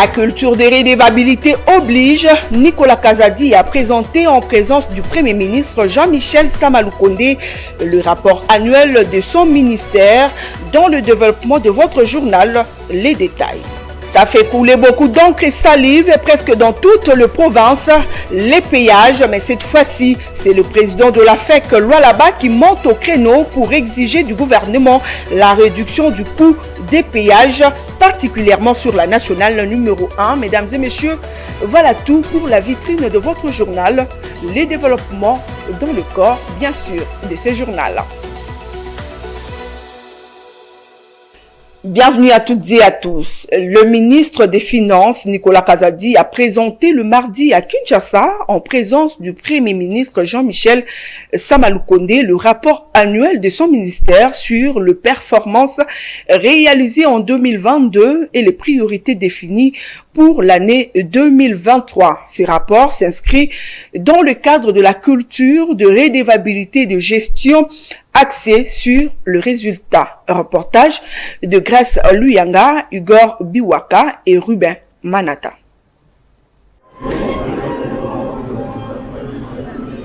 La culture de redevabilité oblige. Nicolas Kazadi a présenté en présence du Premier ministre Jean-Michel Sama-Lukonde le rapport annuel de son ministère dans le développement de votre journal. Les détails. Ça fait couler beaucoup d'encre et salive presque dans toute la province, les péages, mais cette fois-ci, c'est le président de la FEC, Lualaba, qui monte au créneau pour exiger du gouvernement la réduction du coût des péages, particulièrement sur la nationale numéro 1. Mesdames et messieurs, voilà tout pour la vitrine de votre journal, les développements dans le corps, bien sûr, de ce journal. Bienvenue à toutes et à tous. Le ministre des Finances, Nicolas Kazadi, a présenté le mardi à Kinshasa, en présence du Premier ministre Jean-Michel Sama-Lukonde, le rapport annuel de son ministère sur les performances réalisées en 2022 et les priorités définies pour l'année 2023. Ces rapports s'inscrivent dans le cadre de la culture de redevabilité de gestion axé sur le résultat. Un reportage de Grace Luyanga, Igor Biwaka et Ruben Manata.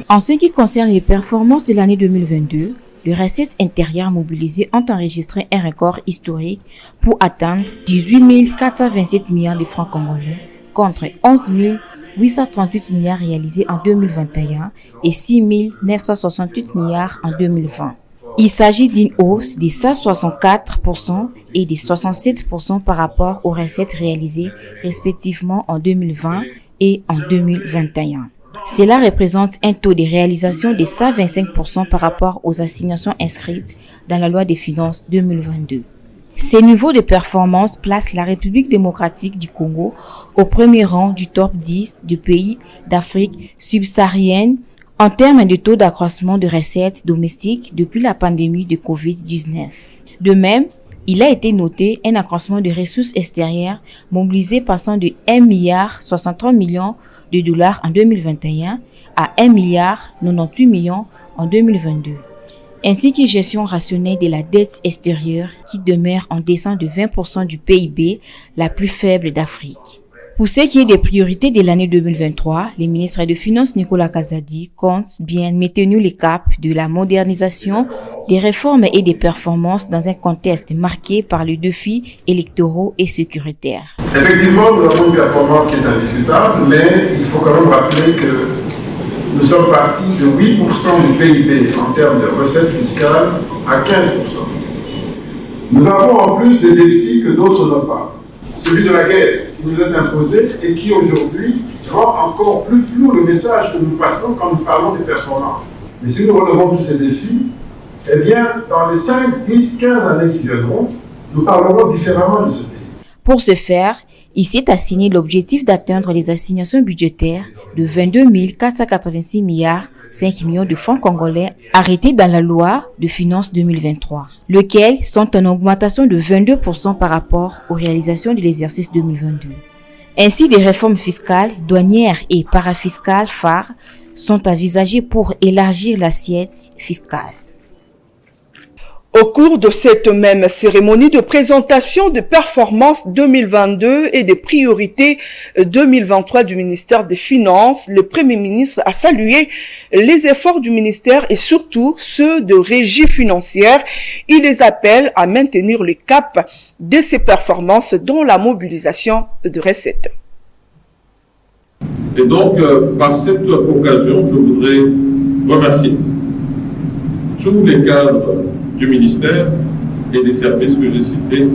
En ce qui concerne les performances de l'année 2022, les recettes intérieures mobilisées ont enregistré un record historique pour atteindre 18 427 milliards de francs congolais contre 11 838 milliards réalisés en 2021 et 6 968 milliards en 2020. Il s'agit d'une hausse de 164% et de 67% par rapport aux recettes réalisées respectivement en 2020 et en 2021. Cela représente un taux de réalisation de 125% par rapport aux assignations inscrites dans la loi des finances 2022. Ces niveaux de performance placent la République démocratique du Congo au premier rang du top 10 de pays d'Afrique subsaharienne en termes de taux d'accroissement de recettes domestiques depuis la pandémie de Covid-19. De même, il a été noté un accroissement de ressources extérieures mobilisées passant de 1,63 milliard de dollars en 2021 à 1,98 milliard en 2022, ainsi qu'une gestion rationnelle de la dette extérieure qui demeure en descente de 20% du PIB, la plus faible d'Afrique. Pour ce qui est des priorités de l'année 2023, le ministre des Finances Nicolas Kazadi compte bien maintenir le cap de la modernisation, des réformes et des performances dans un contexte marqué par les défis électoraux et sécuritaires. Effectivement, nous avons une performance qui est indiscutable, mais il faut quand même rappeler que nous sommes partis de 8% du PIB en termes de recettes fiscales à 15%. Nous avons en plus des défis que d'autres n'ont pas. Celui de la guerre qui nous est imposé et qui aujourd'hui rend encore plus flou le message que nous passons quand nous parlons des performances. Mais si nous relevons tous ces défis, eh bien, dans les 5, 10, 15 années qui viendront, nous parlerons différemment de ce pays. Pour ce faire, il s'est assigné l'objectif d'atteindre les assignations budgétaires de 22 486 milliards 5 millions de francs congolais arrêtés dans la loi de finances 2023, lesquels sont en augmentation de 22% par rapport aux réalisations de l'exercice 2022. Ainsi, des réformes fiscales, douanières et parafiscales phares sont envisagées pour élargir l'assiette fiscale. Au cours de cette même cérémonie de présentation de performances 2022 et des priorités 2023 du ministère des Finances, le Premier ministre a salué les efforts du ministère et surtout ceux de régie financière. Il les appelle à maintenir le cap de ces performances dans la mobilisation de recettes. Et donc, par cette occasion, je voudrais remercier tous les cadres du ministère et des services que j'ai cités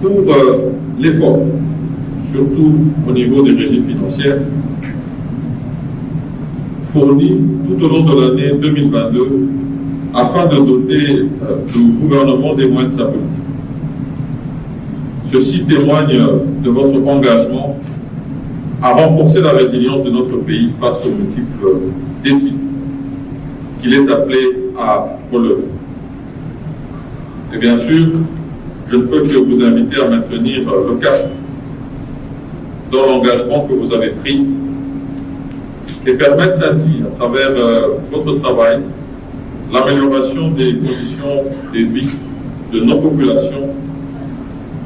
pour l'effort, surtout au niveau des régies financières, fourni tout au long de l'année 2022 afin de doter le gouvernement des moyens de sa politique. Ceci témoigne de votre engagement à renforcer la résilience de notre pays face aux multiples défis qu'il est appelé à relever. Et bien sûr, je ne peux que vous inviter à maintenir le cap dans l'engagement que vous avez pris et permettre ainsi, à travers votre travail, l'amélioration des conditions de vie de nos populations,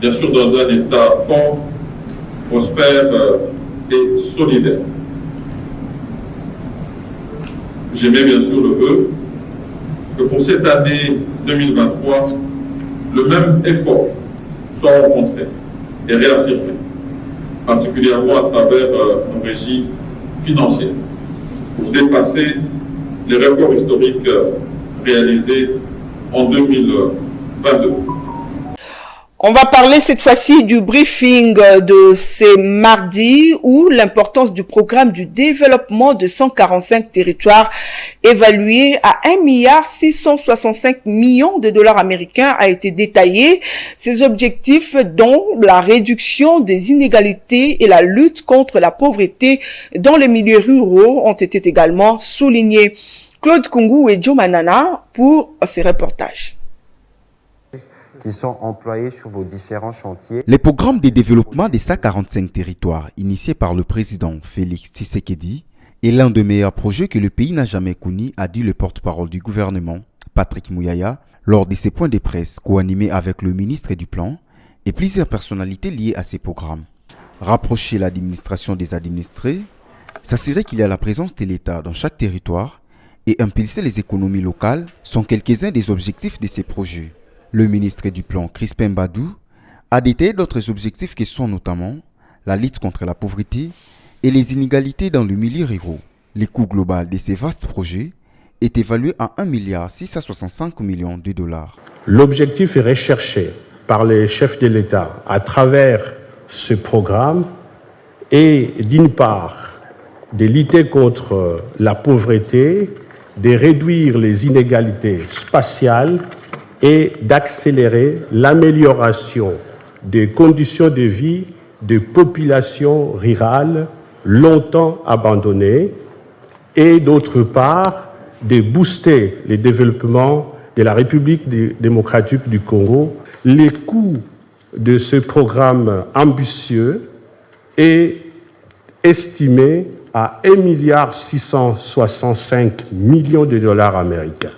bien sûr dans un état fort prospère et solidaire. J'émets bien sûr le vœu que pour cette année 2023, le même effort soit rencontré et réaffirmé, particulièrement à travers nos régies financières, pour dépasser les records historiques réalisés en 2022. On va parler cette fois-ci du briefing de ce mardi où l'importance du programme du développement de 145 territoires évalué à 1,665 milliard de dollars américains a été détaillée. Ces objectifs dont la réduction des inégalités et la lutte contre la pauvreté dans les milieux ruraux ont été également soulignés. Claude Kungu et Joe Manana pour ces reportages. Qui sont employés sur vos différents chantiers. Les programmes de développement des 145 territoires initiés par le président Félix Tshisekedi est l'un des meilleurs projets que le pays n'a jamais connu, a dit le porte-parole du gouvernement, Patrick Mouyaya, lors de ses points de presse co-animés avec le ministre du Plan et plusieurs personnalités liées à ces programmes. Rapprocher l'administration des administrés, s'assurer qu'il y a la présence de l'État dans chaque territoire et impulser les économies locales sont quelques-uns des objectifs de ces projets. Le ministre du Plan, Crispin Badou, a détaillé d'autres objectifs qui sont notamment la lutte contre la pauvreté et les inégalités dans le milieu rural. Le coût global de ces vastes projets est évalué à 1,665 milliard de dollars. L'objectif est recherché par les chefs de l'État à travers ce programme est d'une part de lutter contre la pauvreté, de réduire les inégalités spatiales et d'accélérer l'amélioration des conditions de vie des populations rurales longtemps abandonnées et d'autre part de booster le développement de la République démocratique du Congo. Le coût de ce programme ambitieux est estimé à 1,665 milliard de dollars américains.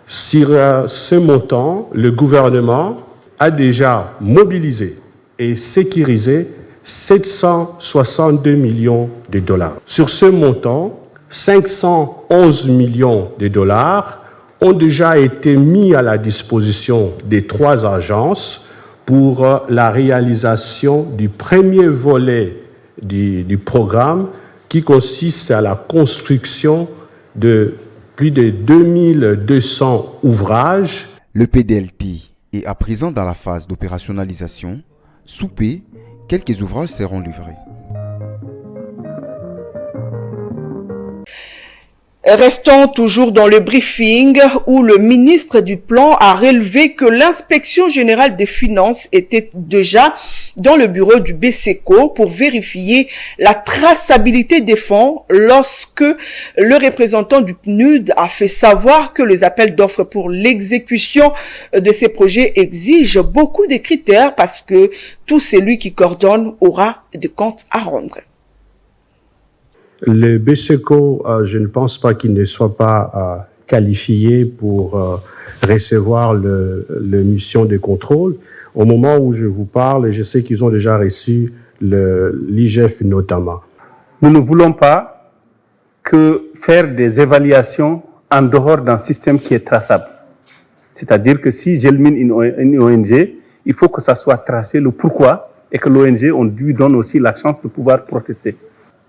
Sur ce montant, le gouvernement a déjà mobilisé et sécurisé 762 millions de dollars. Sur ce montant, 511 millions de dollars ont déjà été mis à la disposition des 3 agences pour la réalisation du premier volet du programme qui consiste à la construction de plus de 2200 ouvrages. Le PDLT est à présent dans la phase d'opérationnalisation. Sous peu, quelques ouvrages seront livrés. Restons toujours dans le briefing où le ministre du Plan a relevé que l'inspection générale des finances était déjà dans le bureau du BCECO pour vérifier la traçabilité des fonds lorsque le représentant du PNUD a fait savoir que les appels d'offres pour l'exécution de ces projets exigent beaucoup de critères parce que tout celui qui coordonne aura des comptes à rendre. Le BCECO, je ne pense pas qu'il ne soit pas qualifié pour recevoir le mission de contrôle. Au moment où je vous parle, je sais qu'ils ont déjà reçu l'IGF notamment. Nous ne voulons pas que faire des évaluations en dehors d'un système qui est traçable. C'est-à-dire que si j'élimine une ONG, il faut que ça soit tracé le pourquoi et que l'ONG, on lui donne aussi la chance de pouvoir protester.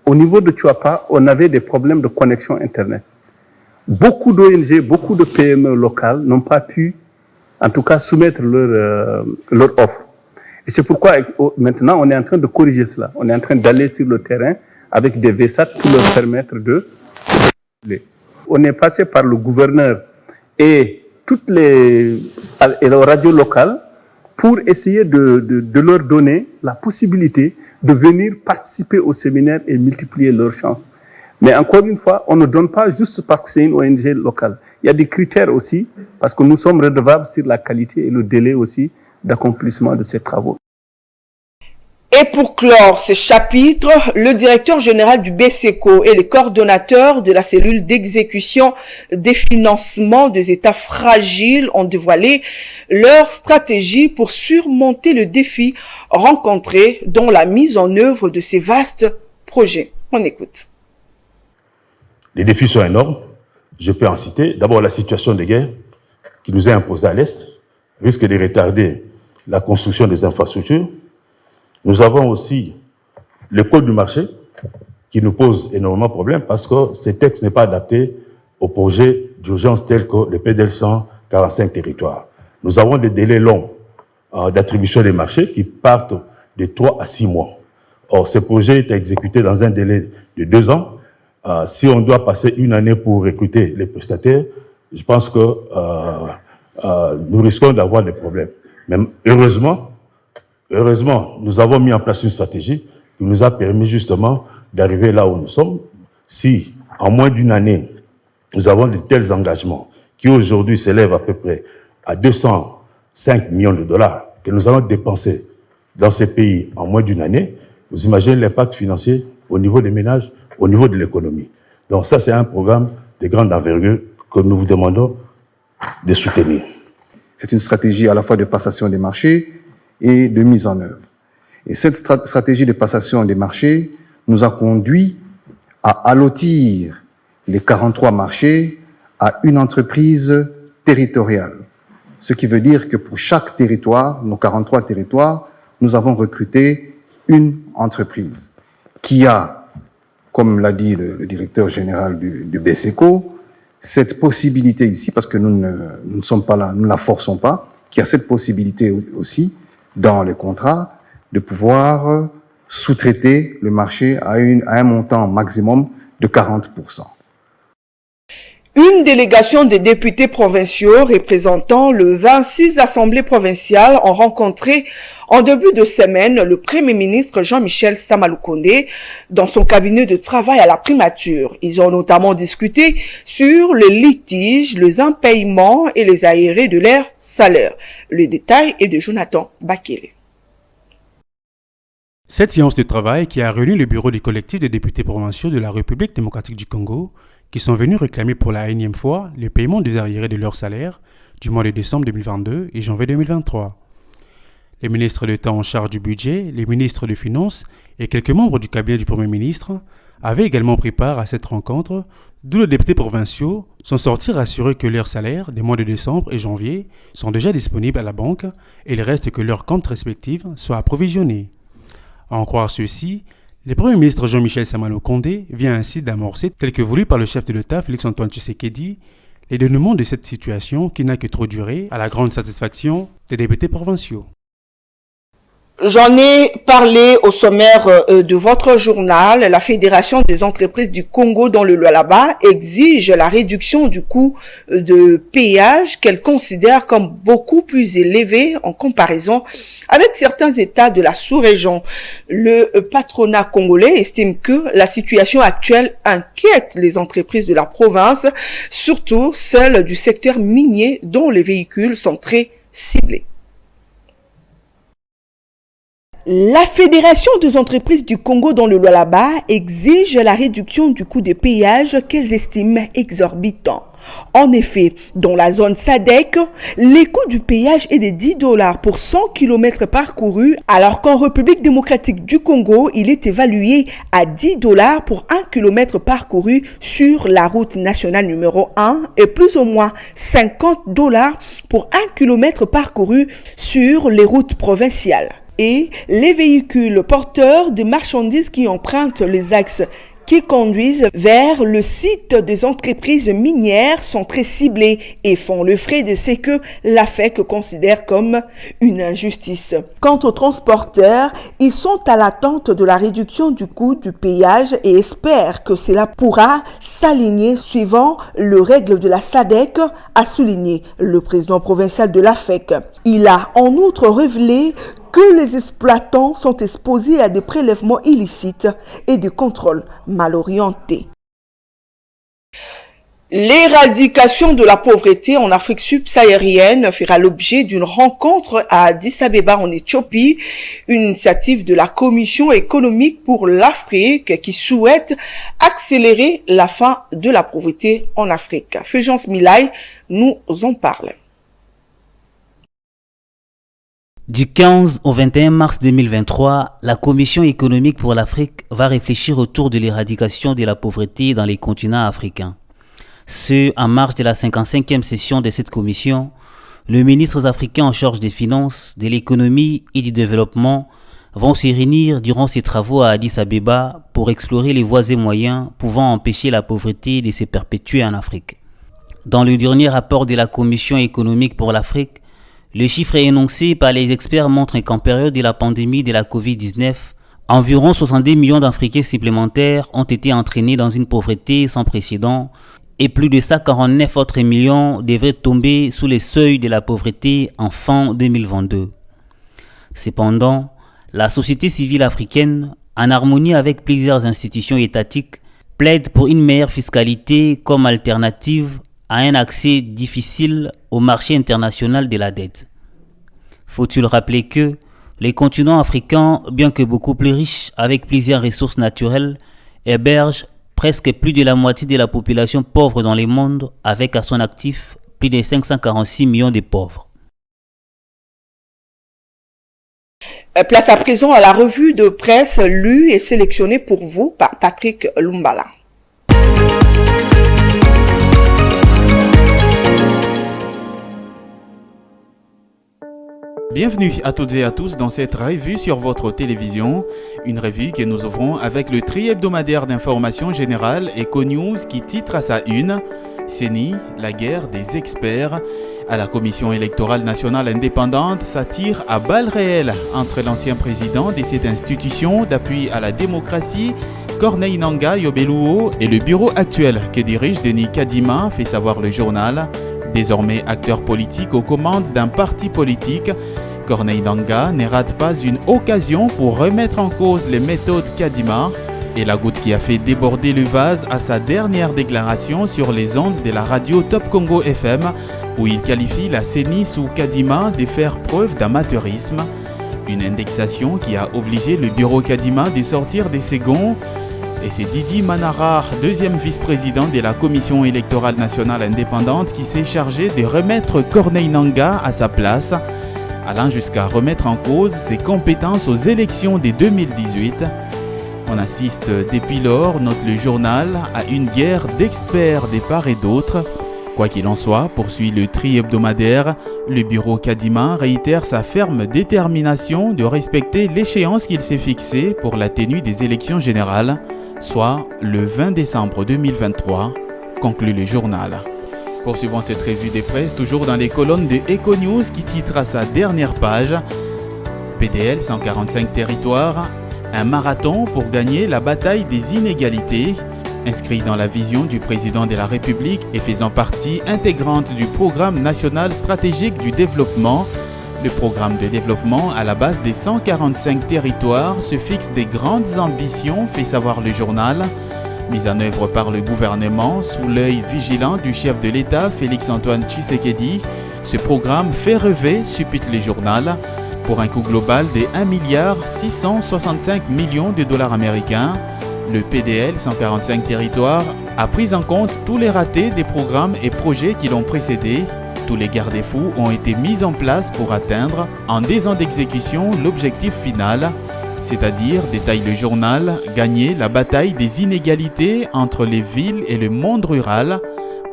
Au niveau de Tuapa, on avait des problèmes de connexion Internet. Beaucoup d'ONG, beaucoup de PME locales n'ont pas pu, en tout cas, soumettre leur offre. Et c'est pourquoi maintenant, on est en train de corriger cela. On est en train d'aller sur le terrain avec des VSAT pour leur permettre de... On est passé par le gouverneur et toutes les radios locales pour essayer de leur donner la possibilité de venir participer au séminaire et multiplier leurs chances. Mais encore une fois, on ne donne pas juste parce que c'est une ONG locale. Il y a des critères aussi, parce que nous sommes redevables sur la qualité et le délai aussi d'accomplissement de ces travaux. Et pour clore ce chapitre, le directeur général du BSECO et le coordonnateur de la cellule d'exécution des financements des États fragiles ont dévoilé leur stratégie pour surmonter le défi rencontré dans la mise en œuvre de ces vastes projets. On écoute. Les défis sont énormes. Je peux en citer. D'abord, la situation de guerre qui nous est imposée à l'Est risque de retarder la construction des infrastructures. Nous avons aussi le code du marché qui nous pose énormément de problèmes parce que ce texte n'est pas adapté aux projets d'urgence tels que le PDL 145 territoires. Nous avons des délais longs d'attribution des marchés qui partent de 3 à 6 mois. Or, ce projet est exécuté dans un délai de 2 ans. Si on doit passer 1 année pour recruter les prestataires, je pense que nous risquons d'avoir des problèmes. Mais heureusement, nous avons mis en place une stratégie qui nous a permis justement d'arriver là où nous sommes. Si, en moins d'1 année, nous avons de tels engagements qui aujourd'hui s'élèvent à peu près à 205 millions de dollars que nous allons dépenser dans ces pays en moins d'1 année, vous imaginez l'impact financier au niveau des ménages, au niveau de l'économie. Donc ça, c'est un programme de grande envergure que nous vous demandons de soutenir. C'est une stratégie à la fois de passation des marchés et de mise en œuvre. Et cette stratégie de passation des marchés nous a conduit à allotir les 43 marchés à une entreprise territoriale. Ce qui veut dire que pour chaque territoire, nos 43 territoires, nous avons recruté une entreprise qui a, comme l'a dit le directeur général du BSECO, cette possibilité ici, parce que nous ne sommes pas là, nous ne la forçons pas, qui a cette possibilité aussi dans les contrats de pouvoir sous-traiter le marché à un montant maximum de 40%. Une délégation des députés provinciaux représentant le 26 assemblées provinciales ont rencontré en début de semaine le Premier ministre Jean-Michel Sama Lukonde dans son cabinet de travail à la primature. Ils ont notamment discuté sur les litiges, les impayements et les arriérés de leurs salaires. Le détail est de Jonathan Bakele. Cette séance de travail qui a réuni le bureau du collectif des députés provinciaux de la République démocratique du Congo qui sont venus réclamer pour la énième fois le paiement des arriérés de leurs salaires du mois de décembre 2022 et janvier 2023. Les ministres d'État en charge du budget, les ministres des Finances et quelques membres du cabinet du Premier ministre avaient également pris part à cette rencontre, d'où les députés provinciaux sont sortis rassurés que leurs salaires des mois de décembre et janvier sont déjà disponibles à la banque et il reste que leurs comptes respectifs soient approvisionnés. À en croire ceci, le Premier ministre Jean-Michel Sama Lukonde vient ainsi d'amorcer, tel que voulu par le chef de l'État Félix-Antoine Tshisekedi, les dénouements de cette situation qui n'a que trop duré à la grande satisfaction des députés provinciaux. J'en ai parlé au sommaire de votre journal. La Fédération des entreprises du Congo dans le Lualaba exige la réduction du coût de péage qu'elle considère comme beaucoup plus élevé en comparaison avec certains États de la sous-région. Le patronat congolais estime que la situation actuelle inquiète les entreprises de la province, surtout celles du secteur minier dont les véhicules sont très ciblés. La Fédération des entreprises du Congo dans le Lualaba exige la réduction du coût des péages qu'elles estiment exorbitant. En effet, dans la zone SADC, le coût du péage est de $10 pour 100 km parcourus, alors qu'en République démocratique du Congo, il est évalué à $10 pour 1 km parcouru sur la route nationale numéro 1 et plus ou moins $50 pour 1 km parcouru sur les routes provinciales. Et les véhicules porteurs de marchandises qui empruntent les axes qui conduisent vers le site des entreprises minières sont très ciblés et font le frais de ce que l'AFEC considère comme une injustice. Quant aux transporteurs, ils sont à l'attente de la réduction du coût du péage et espèrent que cela pourra s'aligner suivant les règles de la SADC, a souligné le président provincial de l'AFEC. Il a en outre révélé que les exploitants sont exposés à des prélèvements illicites et des contrôles mal orientés. L'éradication de la pauvreté en Afrique subsaharienne fera l'objet d'une rencontre à Addis Abeba en Éthiopie, une initiative de la Commission économique pour l'Afrique qui souhaite accélérer la fin de la pauvreté en Afrique. Fulgence Milay nous en parle. Du 15 au 21 mars 2023, la Commission économique pour l'Afrique va réfléchir autour de l'éradication de la pauvreté dans les continents africains. Ce, en marge de la 55e session de cette commission, les ministres africains en charge des finances, de l'économie et du développement vont se réunir durant ces travaux à Addis Abeba pour explorer les voies et moyens pouvant empêcher la pauvreté de se perpétuer en Afrique. Dans le dernier rapport de la Commission économique pour l'Afrique, le chiffre énoncé par les experts montre qu'en période de la pandémie de la Covid-19, environ 70 millions d'Africains supplémentaires ont été entraînés dans une pauvreté sans précédent et plus de 149 autres millions devraient tomber sous les seuils de la pauvreté en fin 2022. Cependant, la société civile africaine, en harmonie avec plusieurs institutions étatiques, plaide pour une meilleure fiscalité comme alternative à un accès difficile au marché international de la dette. Faut-il rappeler que les continents africains, bien que beaucoup plus riches avec plusieurs ressources naturelles, hébergent presque plus de la moitié de la population pauvre dans le monde, avec à son actif plus de 546 millions de pauvres. Place à présent à la revue de presse lue et sélectionnée pour vous par Patrick Lumbala. Bienvenue à toutes et à tous dans cette revue sur votre télévision, une revue que nous ouvrons avec le tri-hebdomadaire d'information générale EcoNews qui titre à sa une « CENI, la guerre des experts ». À la Commission électorale nationale indépendante s'attire à balles réelles entre l'ancien président de cette institution d'appui à la démocratie, Corneille Nangaa Yobbeluo, et le bureau actuel que dirige Denis Kadima, fait savoir le journal. Désormais acteur politique aux commandes d'un parti politique, Corneille Nangaa ne rate pas une occasion pour remettre en cause les méthodes Kadima et la goutte qui a fait déborder le vase à sa dernière déclaration sur les ondes de la radio Top Congo FM où il qualifie la CENI sous Kadima de faire preuve d'amateurisme. Une indexation qui a obligé le bureau Kadima de sortir des ses gonds. Et c'est Didi Manara, deuxième vice-président de la Commission électorale nationale indépendante, qui s'est chargé de remettre Corneille Nangaa à sa place, allant jusqu'à remettre en cause ses compétences aux élections de 2018. On assiste depuis lors, note le journal, à une guerre d'experts de part et d'autre. Quoi qu'il en soit, poursuit le tri hebdomadaire, le bureau Kadima réitère sa ferme détermination de respecter l'échéance qu'il s'est fixée pour la tenue des élections générales, soit le 20 décembre 2023, conclut le journal. Poursuivons cette revue des presses, toujours dans les colonnes de EcoNews qui titre à sa dernière page PDL 145 territoires, un marathon pour gagner la bataille des inégalités. Inscrit dans la vision du président de la République et faisant partie intégrante du programme national stratégique du développement, le programme de développement à la base des 145 territoires se fixe des grandes ambitions, fait savoir le journal, mise en œuvre par le gouvernement sous l'œil vigilant du chef de l'État Félix-Antoine Tshisekedi. Ce programme fait rêver, suppute le journal, pour un coût global de 1,665 milliard de dollars américains. Le PDL 145 territoires a pris en compte tous les ratés des programmes et projets qui l'ont précédé. Tous les garde-fous ont été mis en place pour atteindre, en 2 ans d'exécution, l'objectif final, c'est-à-dire, détaille le journal, gagner la bataille des inégalités entre les villes et le monde rural,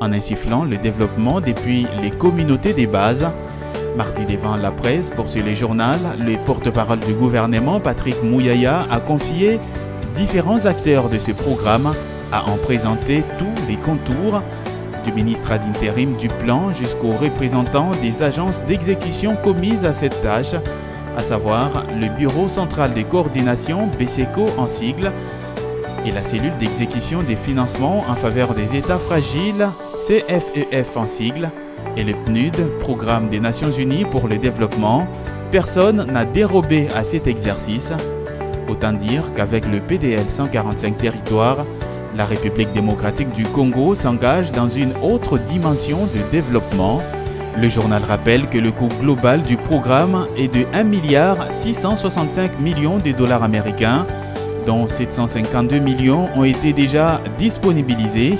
en insufflant le développement depuis les communautés des bases. Mardi devant la presse, poursuit le journal, le porte-parole du gouvernement, Patrick Mouyaya, a confié différents acteurs de ce programme à en présenter tous les contours, du ministre ad interim du plan jusqu'aux représentants des agences d'exécution commises à cette tâche, à savoir le Bureau central de coordination, BCECO en sigle, et la cellule d'exécution des financements en faveur des États fragiles, CFEF en sigle, et le PNUD, Programme des Nations Unies pour le développement. Personne n'a dérobé à cet exercice. Autant dire qu'avec le PDL 145 territoires, La République démocratique du Congo s'engage dans une autre dimension de développement. Le journal rappelle que le coût global du programme est de 1,665 milliard de dollars américains, dont 752 millions ont été déjà disponibilisés.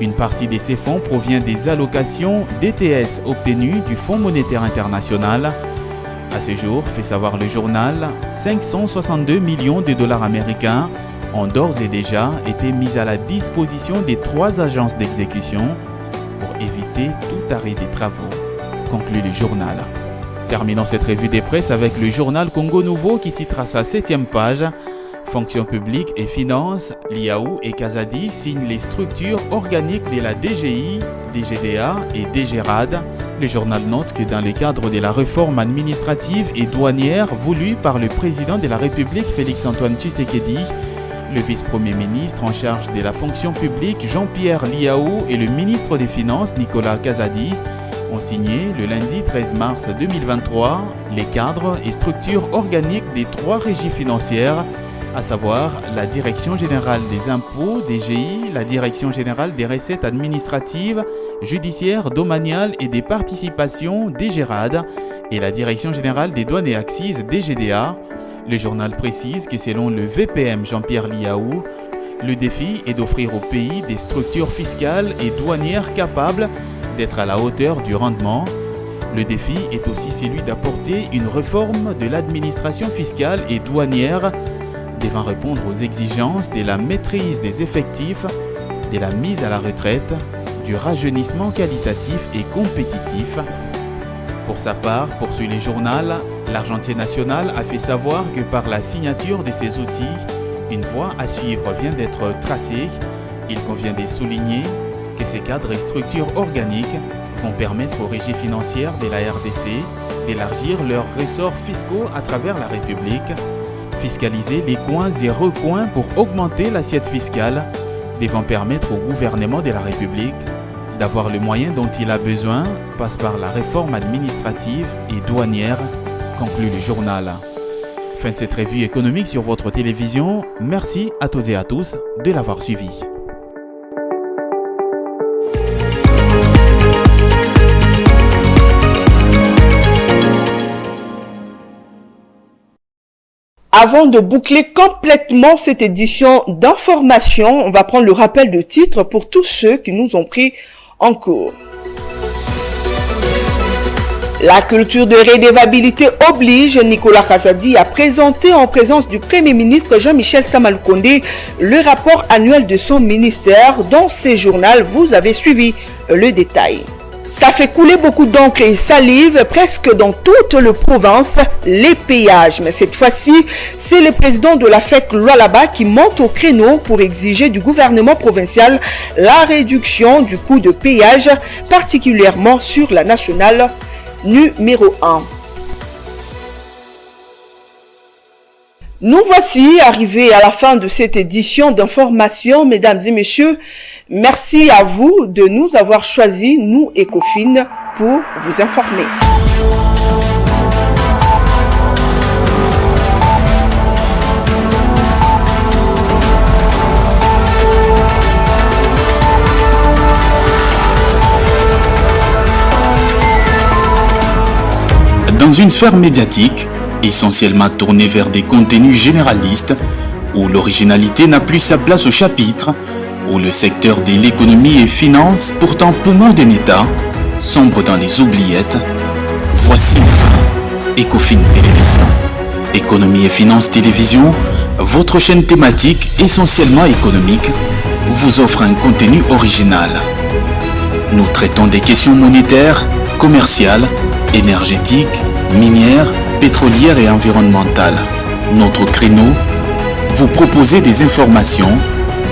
Une partie de ces fonds provient des allocations DTS obtenues du Fonds monétaire international. À ce jour, fait savoir le journal, 562 millions de dollars américains ont d'ores et déjà été mis à la disposition des 3 agences d'exécution pour éviter tout arrêt des travaux, conclut le journal. Terminons cette revue des presses avec le journal Congo Nouveau qui titre à sa 7e page « Fonction publique et finances, Liaou et Kazadi signent les structures organiques de la DGI, DGDA et DGRAD ». Le journal note que dans le cadre de la réforme administrative et douanière voulue par le président de la République Félix-Antoine Tshisekedi, le vice-premier ministre en charge de la fonction publique Jean-Pierre Liaou et le ministre des Finances Nicolas Kazadi ont signé le lundi 13 mars 2023 les cadres et structures organiques des 3 régies financières, à savoir la Direction générale des impôts, DGI, la Direction générale des recettes administratives, judiciaires, domaniales et des participations, DGRAD, et la Direction générale des douanes et accises, DGDA. Le journal précise que selon le VPM Jean-Pierre Liaou, le défi est d'offrir au pays des structures fiscales et douanières capables d'être à la hauteur du rendement. Le défi est aussi celui d'apporter une réforme de l'administration fiscale et douanière devant répondre aux exigences de la maîtrise des effectifs, de la mise à la retraite, du rajeunissement qualitatif et compétitif. Pour sa part, poursuit le journal, l'Argentier national a fait savoir que par la signature de ces outils, une voie à suivre vient d'être tracée. Il convient de souligner que ces cadres et structures organiques vont permettre aux régies financières de la RDC d'élargir leurs ressorts fiscaux à travers la République, fiscaliser les coins et recoins pour augmenter l'assiette fiscale, devant permettre au gouvernement de la République d'avoir le moyen dont il a besoin, passe par la réforme administrative et douanière, conclut le journal. Fin de cette revue économique sur votre télévision. Merci à toutes et à tous de l'avoir suivi. Avant de boucler complètement cette édition d'information, on va prendre le rappel de titres pour tous ceux qui nous ont pris en cours. La culture de redevabilité oblige Nicolas Kazadi à présenter en présence du Premier ministre Jean-Michel Sama Lukonde le rapport annuel de son ministère. Dans ce journal, vous avez suivi le détail. Ça fait couler beaucoup d'encre et salive presque dans toute la province, les péages. Mais cette fois-ci, c'est le président de la FEC Lualaba qui monte au créneau pour exiger du gouvernement provincial la réduction du coût de péage, particulièrement sur la nationale numéro 1. Nous voici arrivés à la fin de cette édition d'information, mesdames et messieurs. Merci à vous de nous avoir choisis, nous Ecofin, pour vous informer. Dans une sphère médiatique, essentiellement tournée vers des contenus généralistes, où l'originalité n'a plus sa place au chapitre, où le secteur de l'économie et finances, pourtant poumon d'un État, sombre dans les oubliettes, voici enfin Ecofin Télévision. Économie et finances télévision, votre chaîne thématique essentiellement économique, vous offre un contenu original. Nous traitons des questions monétaires, commerciales, énergétiques, minières, pétrolières et environnementales. Notre créneau, vous proposer des informations,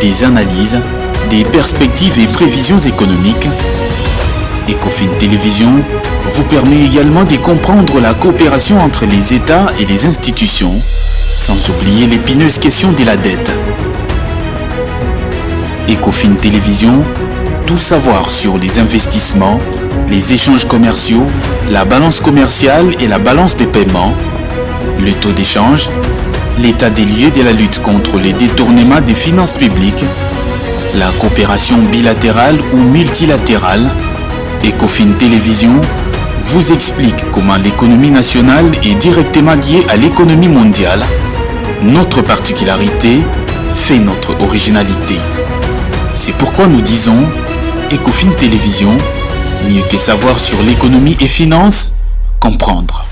des analyses, des perspectives et prévisions économiques. Ecofin Télévision vous permet également de comprendre la coopération entre les États et les institutions, sans oublier l'épineuse question de la dette. Ecofin Télévision, tout savoir sur les investissements, les échanges commerciaux, la balance commerciale et la balance des paiements, le taux d'échange, l'état des lieux de la lutte contre les détournements des finances publiques, la coopération bilatérale ou multilatérale, Ecofin Télévision vous explique comment l'économie nationale est directement liée à l'économie mondiale. Notre particularité fait notre originalité. C'est pourquoi nous disons Ecofin Télévision, mieux que savoir sur l'économie et finances, comprendre.